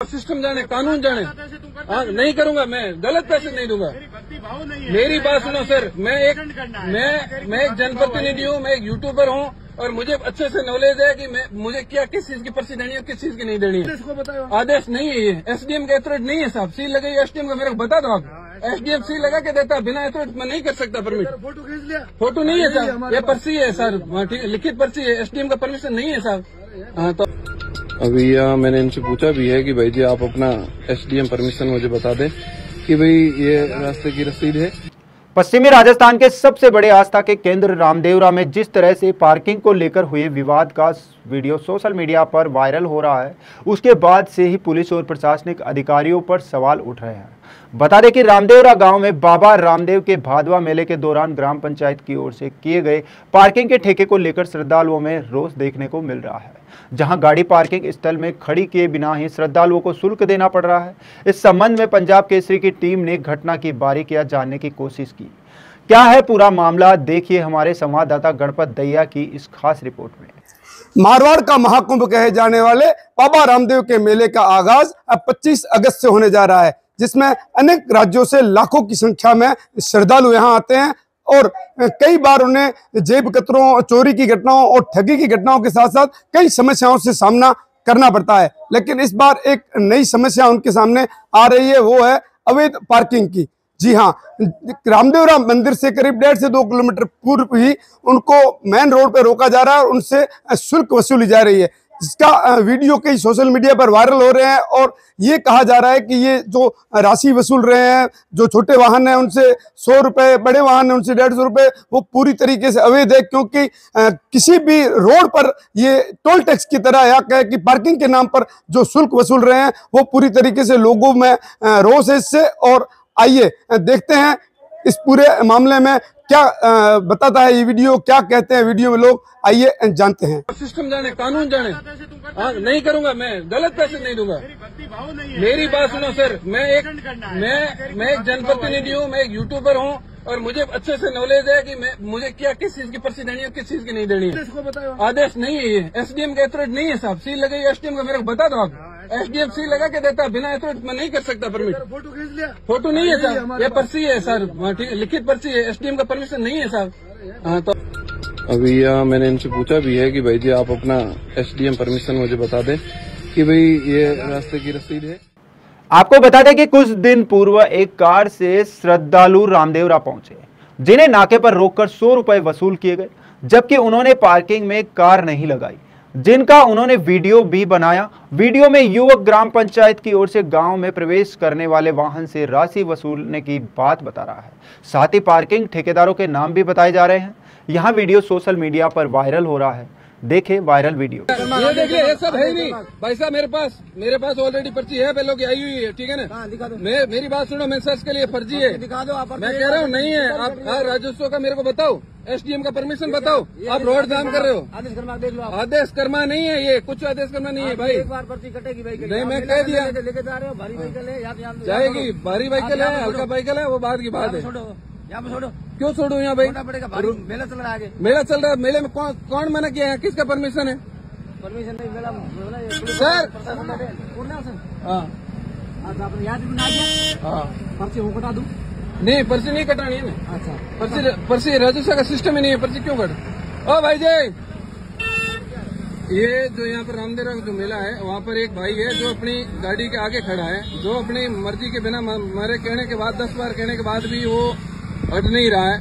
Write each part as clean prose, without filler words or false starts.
System जाने, कानून जाने। हाँ, नहीं करूंगा मैं, गलत पैसे नहीं दूंगा। मेरी बात सुनो सर, मैं एक जनप्रतिनिधि हूँ, मैं एक यूट्यूबर हूँ और मुझे अच्छे से नॉलेज है कि मुझे क्या किस चीज की पर्ची देनी है, किस चीज की नहीं देनी है। आदेश नहीं है ये, एसडीएम का अथॉरिटी नहीं है साहब। सील लगे एसडीएम का, मेरे को बता दो आप। एसडीएम सील लगा के देता, बिना अथॉरिटी में नहीं कर सकता परमिट। फोटो खींच लिया, फोटो नहीं है साहब, ये पर्ची है सर, ठीक है, लिखित पर्ची है, एसडीएम का परमिशन नहीं है साहब। हाँ तो अभी यहाँ मैंने इनसे पूछा भी है कि भाई जी आप अपना एसडीएम परमिशन मुझे बता दें कि भाई ये रास्ते की रसीद है। पश्चिमी राजस्थान के सबसे बड़े आस्था के केंद्र रामदेवरा में जिस तरह से पार्किंग को लेकर हुए विवाद का वीडियो सोशल मीडिया पर वायरल हो रहा है, उसके बाद से ही पुलिस और प्रशासनिक अधिकारियों पर सवाल उठ रहे हैं। बता दें कि रामदेवरा गांव में बाबा रामदेव के भादवा मेले के दौरान ग्राम पंचायत की ओर से किए गए पार्किंग के ठेके को लेकर श्रद्धालुओं में रोष देखने को मिल रहा है, जहां गाड़ी पार्किंग स्थल में खड़ी किए बिना ही श्रद्धालुओं को शुल्क देना पड़ रहा है। इस संबंध में पंजाब केसरी की टीम ने घटना की बारीकियां जानने की कोशिश की। क्या है पूरा मामला, देखिए हमारे संवाददाता गणपत दैया की इस खास रिपोर्ट में। मारवाड़ का महाकुंभ कहे जाने वाले बाबा रामदेव के मेले का आगाज अब 25 अगस्त से होने जा रहा है, जिसमें अनेक राज्यों से लाखों की संख्या में श्रद्धालु यहाँ आते हैं और कई बार उन्हें जेब कतरों, चोरी की घटनाओं और ठगी की घटनाओं के साथ साथ कई समस्याओं से सामना करना पड़ता है। लेकिन इस बार एक नई समस्या उनके सामने आ रही है, वो है अवैध पार्किंग की। जी हाँ, रामदेवरा मंदिर से करीब 1.5 से 2 किलोमीटर पूर्व ही उनको मेन रोड पर रोका जा रहा है और उनसे शुल्क वसूली जा रही है, जिसका वीडियो कई सोशल मीडिया पर वायरल हो रहे हैं। और ये कहा जा रहा है कि ये जो राशि वसूल रहे हैं, जो छोटे वाहन हैं उनसे 100 रुपए, बड़े वाहन हैं उनसे 150 रुपए, वो पूरी तरीके से अवैध है। क्योंकि किसी भी रोड पर ये टोल टैक्स की तरह या कहे कि पार्किंग के नाम पर जो शुल्क वसूल रहे हैं वो पूरी तरीके से लोगों में रोष है इससे। और आइए देखते हैं इस पूरे मामले में क्या बताता है ये वीडियो, क्या कहते हैं वीडियो में लोग, आइए जानते हैं। सिस्टम जाने, कानून जाने। हाँ, नहीं करूंगा मैं, गलत पैसे नहीं दूंगा। मेरी बात सुनो सर, मैं एक जनप्रतिनिधि हूँ, मैं एक यूट्यूबर हूँ और मुझे अच्छे से नॉलेज है कि मुझे क्या किस चीज की पर्ची देनी है, किस चीज की नहीं देनी है। आदेश नहीं है ये, एसडीएम का अथॉरिटी नहीं है साहब। सील लगे एसडीएम का, मेरे को बता दो आप। एसडीएम सील लगा के देता, बिना अथॉरिटी में नहीं कर सकता परमिट। फोटो खींच लिया, फोटो नहीं है साहब, ये पर्ची है सर, ठीक है, लिखित पर्ची है, एसडीएम का परमिशन नहीं है साहब। हाँ तो अभी यहाँ मैंने इनसे पूछा भी है कि भाई जी आप अपना एसडीएम परमिशन मुझे बता दें कि भाई ये रास्ते की रसीद है। आपको बता दें कि कुछ दिन पूर्व एक कार से श्रद्धालु रामदेवरा पहुंचे, जिन्हें नाके पर रोककर 100 रुपए वसूल किए गए, जबकि उन्होंने पार्किंग में कार नहीं लगाई, जिनका उन्होंने वीडियो भी बनाया। वीडियो में युवक ग्राम पंचायत की ओर से गांव में प्रवेश करने वाले वाहन से राशि वसूलने की बात बता रहा है। साथ ही पार्किंग ठेकेदारों के नाम भी बताए जा रहे हैं। यहाँ वीडियो सोशल मीडिया पर वायरल हो रहा है, देखे वायरल वीडियो। ये देखिए, ये सब है नहीं भाई साहब, मेरे पास ऑलरेडी पर्ची है, पहले की आई हुई है, ठीक है ना। मेरी बात सुनो, मैं सर्च के लिए फर्जी है, दिखा दो आप। मैं कह रहा हूँ नहीं है, आप राजस्व का मेरे को बताओ, एसडीएम का परमिशन बताओ। आप रोड जाम कर रहे हो, आदेश कर्मा नहीं है ये, कुछ आदेश कर्मा नहीं है भाई। एक बार पर्ची कटेगी भाई, नहीं मैं कह दिया, लेके जा रहे हो, भारी व्हीकल है जाएगी, भारी व्हीकल है, हल्का व्हीकल है, वो बात की बात है। यहाँ पे छोड़ो, क्यों छोड़ू यहाँ भाई? मेला चल रहा है, मेला चल रहा है, मेले में कौन मना किया है, किसका परमिशन है? परमिशन नहीं मेला सर। हाँ, पर्ची वो कटा दूं? नहीं, पर्ची नहीं कटानी है ना। अच्छा, पर्ची राजस्व का सिस्टम ही नहीं है, पर्ची क्यों कट? ओ भाई जी, ये जो यहाँ पर रामदेवरा का जो मेला है, वहाँ पर एक भाई है जो अपनी गाड़ी के आगे खड़ा है, जो अपनी मर्जी के बिना हमारे कहने के बाद 10 बार कहने के बाद भी वो हट नहीं रहा है।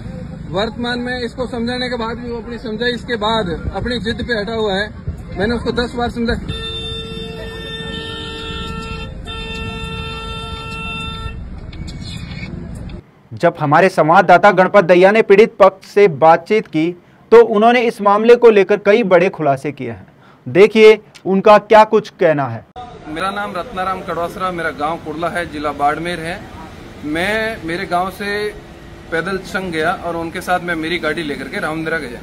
वर्तमान में इसको समझाने के बाद भी वो अपनी समझाइश के बाद अपनी जिद पे हटा हुआ है। मैंने उसको 10 बार समझा। जब हमारे संवाददाता गणपत दैया ने पीड़ित पक्ष से बातचीत की तो उन्होंने इस मामले को लेकर कई बड़े खुलासे किए हैं। देखिए उनका क्या कुछ कहना है। मेरा नाम रत्नाराम कड़वासरा, मेरा गांव कुर्ला है, जिला बाड़मेर है। मैं मेरे गांव से पैदल संग गया और उनके साथ मैं मेरी गाड़ी लेकर के रामदेवरा गया।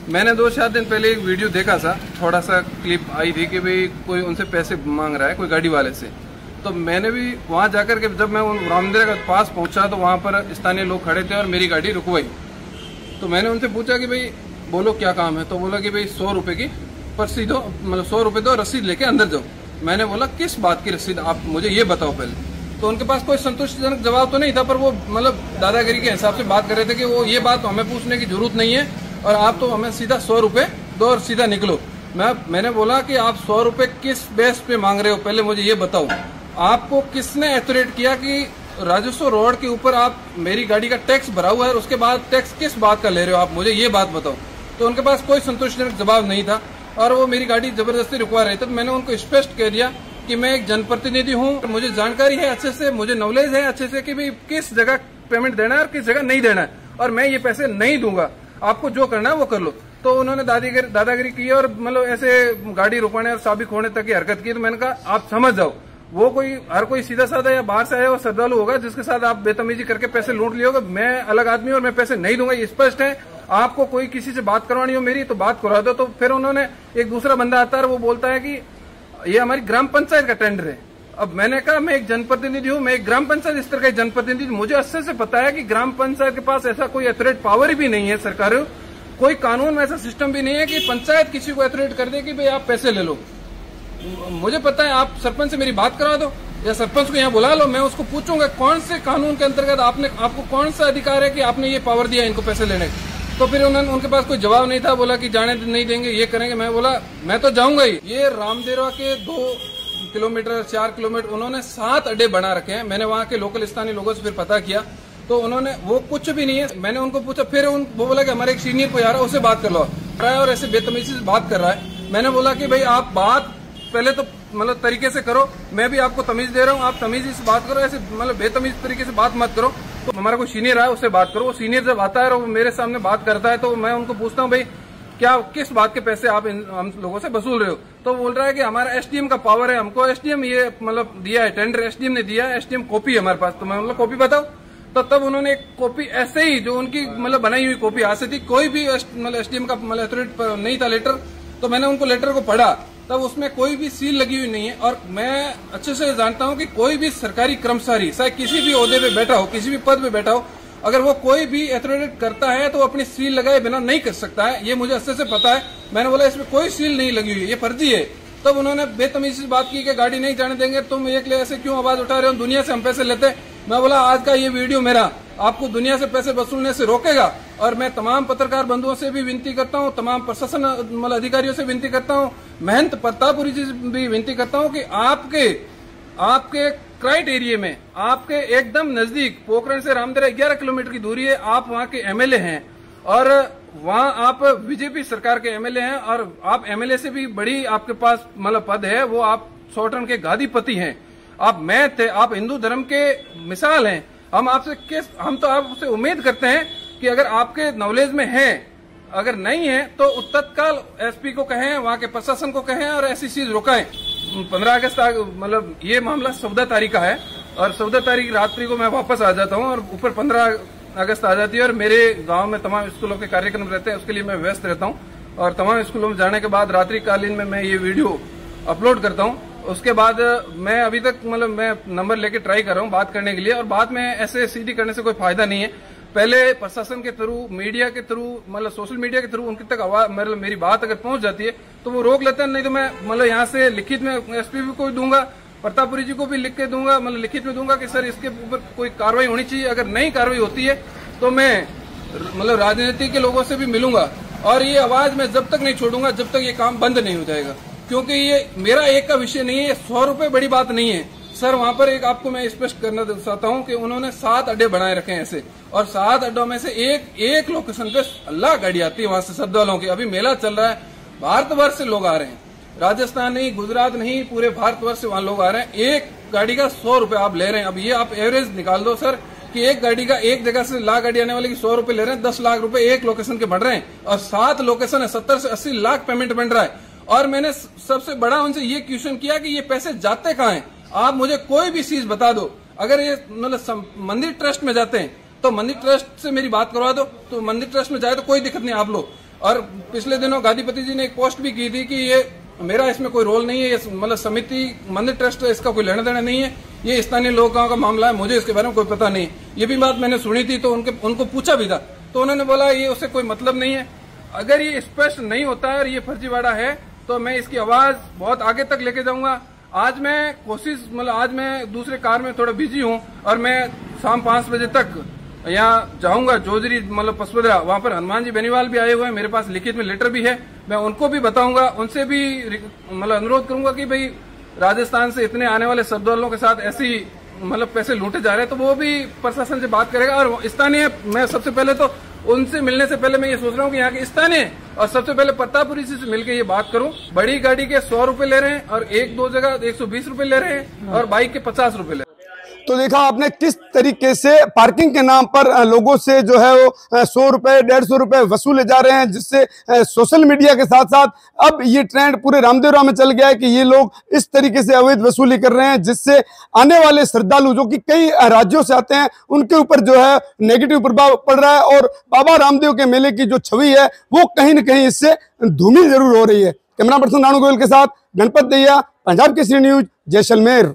मैंने 2-4 दिन पहले एक वीडियो देखा था, थोड़ा सा क्लिप आई थी कि भाई कोई उनसे पैसे मांग रहा है कोई गाड़ी वाले से। तो मैंने भी वहां जाकर के जब मैं रामदेवरा के पास पहुंचा तो वहां पर स्थानीय लोग खड़े थे और मेरी गाड़ी रुकवाई। तो मैंने उनसे पूछा कि भाई बोलो क्या काम है, तो बोला कि भाई 100 रुपए की पर्ची दो, मतलब 100 रुपए दो, रसीद लेके अंदर जाओ। मैंने बोला किस बात की रसीद, आप मुझे ये बताओ पहले। तो उनके पास कोई संतुष्टिजनक जवाब तो नहीं था, पर वो मतलब दादागिरी के हिसाब से बात कर रहे थे कि वो ये बात हमें पूछने की जरूरत नहीं है और आप तो हमें सीधा 100 रुपए दो और सीधा निकलो। मैंने बोला कि आप 100 रुपए किस बेस पे मांग रहे हो, पहले मुझे ये बताओ। आपको किसने एथोरेट किया कि राजस्व रोड के ऊपर आप मेरी गाड़ी का टैक्स भरा हुआ है, उसके बाद टैक्स किस बात का ले रहे हो, आप मुझे ये बात बताओ। तो उनके पास कोई संतोषजनक जवाब नहीं था और वो मेरी गाड़ी जबरदस्ती रुकवा रहे थे। तो मैंने उनको स्पष्ट कह दिया कि मैं एक जनप्रतिनिधि हूँ, मुझे जानकारी है अच्छे से, मुझे नॉलेज है अच्छे से कि भाई किस जगह पेमेंट देना है और किस जगह नहीं देना है, और मैं ये पैसे नहीं दूंगा, आपको जो करना है वो कर लो। तो उन्होंने दादागिरी की और मतलब ऐसे गाड़ी रुकवाने और चाबी खोने तक की हरकत की। तो मैंने कहा आप समझ जाओ, वो हर कोई सीधा साधा या बाहर से आया वो श्रद्धालु होगा जिसके साथ आप बेतमीजी करके पैसे लूट लिए होगा। मैं अलग आदमी और मैं पैसे नहीं दूंगा, ये स्पष्ट है। आपको कोई किसी से बात करवानी हो मेरी तो बात करवा दो। तो फिर उन्होंने एक दूसरा बंदा आता है, वो बोलता है कि ये हमारी ग्राम पंचायत का टेंडर है। अब मैंने कहा मैं एक जनप्रतिनिधि हूँ, मैं एक ग्राम पंचायत इस तरह का जनप्रतिनिधि, मुझे अच्छे से पता है कि ग्राम पंचायत के पास ऐसा कोई एथोरिटी पावर भी नहीं है, सरकार कोई कानून में ऐसा सिस्टम भी नहीं है कि पंचायत किसी को एथोरिटी कर दे कि भाई आप पैसे ले लो। मुझे पता है, आप सरपंच से मेरी बात करा दो या सरपंच को यहाँ बुला लो, मैं उसको पूछूंगा कौन से कानून के अंतर्गत आपको कौन सा अधिकार है कि आपने ये पावर दिया इनको पैसे लेने का। तो फिर उनके पास कोई जवाब नहीं था, बोला कि जाने नहीं देंगे, ये करेंगे। मैं बोला मैं तो जाऊंगा ही। ये रामदेवरा के 2 किलोमीटर 4 किलोमीटर उन्होंने 7 अड्डे बना रखे हैं। मैंने वहाँ के लोकल स्थानीय लोगों से फिर पता किया तो उन्होंने वो कुछ भी नहीं है। मैंने उनको पूछा, फिर वो बोला कि हमारे एक सीनियर कोई आ रहा है उससे बात कर लो, और ऐसे बेतमीजी से बात कर रहा है। मैंने बोला कि भाई आप बात पहले तो मतलब तरीके से करो, मैं भी आपको तमीज दे रहा हूँ, आप तमीजी से बात करो, ऐसे मतलब बेतमीज तरीके से बात मत करो। तो हमारा कोई सीनियर आया उससे बात करो। वो सीनियर जब आता है और वो मेरे सामने बात करता है तो मैं उनको पूछता हूँ भाई क्या किस बात के पैसे आप हम लोगों से वसूल रहे हो। तो बोल रहा है कि हमारा एसडीएम का पावर है, हमको एसडीएम ये मतलब दिया है, टेंडर एसडीएम ने दिया है, एसडीएम कॉपी है हमारे पास। तो मैं मतलब कॉपी बताओ। तो तब उन्होंने एक कॉपी ऐसे ही जो उनकी मतलब बनाई हुई कॉपी हाथ से थी, कोई भी मतलब एसडीएम का मतलब अथॉरिटी नहीं था लेटर। तो मैंने उनको लेटर को पढ़ा, तब उसमें कोई भी सील लगी हुई नहीं है। और मैं अच्छे से जानता हूं कि कोई भी सरकारी कर्मचारी चाहे किसी भी ओहदे पे बैठा हो, किसी भी पद पे बैठा हो, अगर वो कोई भी अथॉरिटी करता है तो वो अपनी सील लगाए बिना नहीं कर सकता है, ये मुझे अच्छे से पता है। मैंने बोला इसमें कोई सील नहीं लगी हुई है, ये फर्जी है। तब उन्होंने बेतमीजी से बात की कि गाड़ी नहीं जाने देंगे, तुम एक ले ऐसे क्यों आवाज उठा रहे हो, दुनिया से हम पैसे लेते। मैं बोला आज का ये वीडियो मेरा आपको दुनिया से पैसे वसूलने से रोकेगा। और मैं तमाम पत्रकार बंधुओं से भी विनती करता हूँ, तमाम प्रशासन मतलब अधिकारियों से विनती करता हूँ, महंत प्रतापपुरी जी से भी विनती करता हूँ कि आपके क्राइट एरिया में, आपके एकदम नजदीक पोखरण से रामदेवरा 11 किलोमीटर की दूरी है, आप वहाँ के एमएलए हैं और वहाँ आप बीजेपी सरकार के एमएलए हैं और आप एमएलए से भी बड़ी आपके पास मतलब पद है, वो आप सौटन के गादीपति हैं, आप मैथ थे, आप हिंदू धर्म के मिसाल हैं। हम तो आपसे उम्मीद करते हैं कि अगर आपके नॉलेज में है, अगर नहीं है तो तत्काल एसपी को कहें, वहाँ के प्रशासन को कहें और ऐसी चीज रुकाएं। 15 अगस्त मतलब ये मामला 14 तारीख का है और 14 तारीख रात्रि को मैं वापस आ जाता हूँ और ऊपर 15 अगस्त आ जाती है और मेरे गांव में तमाम स्कूलों के कार्यक्रम रहते हैं, उसके लिए मैं व्यस्त रहता हूँ और तमाम स्कूलों में जाने के बाद रात्रिकालीन में मैं ये वीडियो अपलोड करता हूँ। उसके बाद मैं अभी तक मतलब मैं नंबर लेके ट्राई कर रहा हूँ बात करने के लिए और बाद में ऐसे सीधी करने से कोई फायदा नहीं है। पहले प्रशासन के थ्रू, मीडिया के थ्रू, मतलब सोशल मीडिया के थ्रू उनके तक आवाज मतलब मेरी बात अगर पहुंच जाती है तो वो रोक लेते हैं, नहीं तो मैं मतलब यहाँ से लिखित में एसपी को दूंगा, प्रतापपुरी जी को भी लिख के दूंगा, मतलब लिखित में दूंगा कि सर इसके ऊपर कोई कार्रवाई होनी चाहिए। अगर नहीं कार्रवाई होती है तो मैं मतलब राजनीति के लोगों से भी मिलूंगा और ये आवाज मैं जब तक नहीं छोड़ूंगा जब तक ये काम बंद नहीं हो जाएगा, क्योंकि ये मेरा एक का विषय नहीं है। 100 रुपए बड़ी बात नहीं है सर। वहां पर एक आपको मैं स्पष्ट करना चाहता हूं कि उन्होंने 7 अड्डे बनाए रखे हैं ऐसे, और 7 अड्डों में से एक लोकेशन पे अल्लाह गाड़ी आती है वहां से श्रद्धालुओं की। अभी मेला चल रहा है, भारतवर्ष से लोग आ रहे हैं, राजस्थान नहीं, गुजरात नहीं, पूरे भारतवर्ष से वहां लोग आ रहे हैं। एक गाड़ी का 100 रुपए आप ले रहे हैं। अब ये आप एवरेज निकाल दो सर कि एक गाड़ी का एक जगह से लाख गाड़ी आने वाले की 100 रुपए ले रहे हैं, 10 लाख रुपए एक लोकेशन के बढ़ रहे हैं और 7 लोकेशन है, 70 से 80 लाख पेमेंट बन रहा है। और मैंने सबसे बड़ा उनसे ये क्वेश्चन किया कि ये पैसे जाते कहाँ हैं, आप मुझे कोई भी चीज बता दो। अगर ये मतलब मंदिर ट्रस्ट में जाते हैं तो मंदिर ट्रस्ट से मेरी बात करवा दो, तो मंदिर ट्रस्ट में जाए तो कोई दिक्कत नहीं आप लोग। और पिछले दिनों गादीपति जी ने एक पोस्ट भी की थी कि ये मेरा इसमें कोई रोल नहीं है, ये मतलब समिति मंदिर ट्रस्ट इसका कोई लेना देना नहीं है, ये स्थानीय लोगों का मामला है, मुझे इसके बारे में कोई पता नहीं। ये भी बात मैंने सुनी थी तो उनको पूछा भी था तो उन्होंने बोला ये उससे कोई मतलब नहीं है। अगर ये स्पष्ट नहीं होता है और ये फर्जीवाड़ा है तो मैं इसकी आवाज बहुत आगे तक लेके जाऊंगा। आज मैं कोशिश आज मैं दूसरे कार में थोड़ा बिजी हूँ और मैं शाम 5 बजे तक यहाँ जाऊंगा जोजरी पसवदरा, वहाँ पर हनुमान जी बेनीवाल भी आए हुए हैं, मेरे पास लिखित में लेटर भी है, मैं उनको भी बताऊंगा, उनसे भी अनुरोध करूंगा कि भाई राजस्थान से इतने आने वाले श्रद्धालुओं के साथ ऐसी पैसे लूटे जा रहे हैं, तो वो भी प्रशासन से बात करेगा। और स्थानीय, मैं सबसे पहले तो उनसे मिलने से पहले मैं ये सोच रहा हूँ कि यहाँ के स्थानीय और सबसे पहले प्रतापपुरी से मिलकर ये बात करूं। बड़ी गाड़ी के 100 रुपए ले रहे हैं और 1-2 जगह 120 रुपए ले रहे हैं और बाइक के 50 रुपए ले रहे हैं। तो देखा आपने किस तरीके से पार्किंग के नाम पर लोगों से जो है वो 100 रुपए 150 रुपए वसूले जा रहे हैं, जिससे सोशल मीडिया के साथ साथ अब ये ट्रेंड पूरे रामदेवरा में चल गया है कि ये लोग इस तरीके से अवैध वसूली कर रहे हैं, जिससे आने वाले श्रद्धालु जो कि कई राज्यों से आते हैं उनके ऊपर जो है नेगेटिव प्रभाव पड़ रहा है और बाबा रामदेव के मेले की जो छवि है वो कहीं न कहीं इससे धूमिल जरूर हो रही है। कैमरा पर्सन राणू गोयल के साथ गणपत दहिया, पंजाब केसरी न्यूज, जैसलमेर।